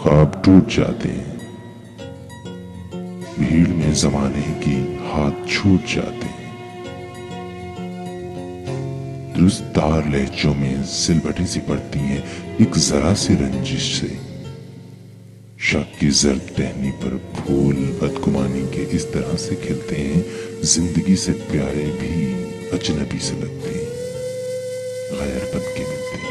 ख्वाब टूट जाते हैं, भीड़ में जमाने की हाथ छूट जाते हैं। दुरुस्तार लहजों में सिलबटें सी पड़ती हैं एक जरा सी रंजिश से। शक की जर्द टहनी पर फूल बदगुमानी के इस तरह से खिलते हैं, जिंदगी से प्यारे भी अजनबी से लगते हैं, गैर बन के मिलते हैं।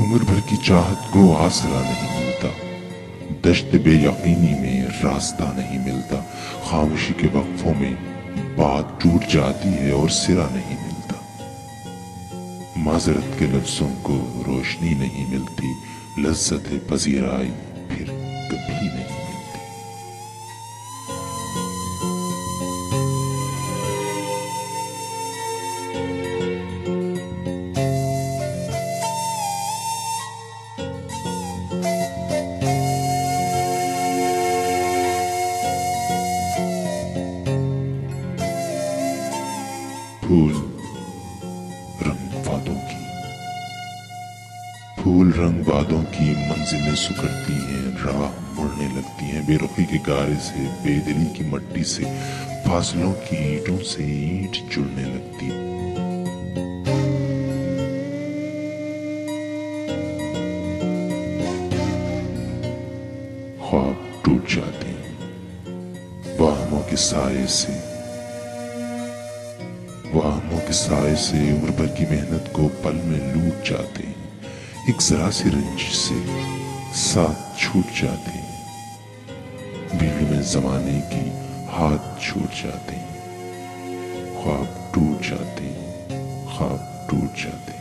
उम्र भर की चाहत को आसरा नहीं मिलता, दश्त बेयकीनी में रास्ता नहीं मिलता, खामोशी के वक्फों में बात टूट जाती है और सिरा नहीं मिलता। माजरत के लफ्जों को रोशनी नहीं मिलती, लज्जत पजीराई फिर कभी नहीं मिलती। फूल रंग वादों की, फूल रंग वादों की मंजिलें सुकड़ती हैं, राह मुड़ने लगती हैं, बेरुखी के गारे से, बेदिली की मट्टी से, फासलों की ईंटों से ईंट जुड़ने लगती। ख्वाब टूट जाते हैं वाहमों के साए से, वाहमों के साए से उम्र भर की मेहनत को पल में लूट जाते हैं, एक जरा सी रंजिश से साथ छूट जाते हैं, भीड़ में जमाने की हाथ छूट जाते हैं, ख्वाब टूट जाते हैं, ख्वाब टूट जाते हैं।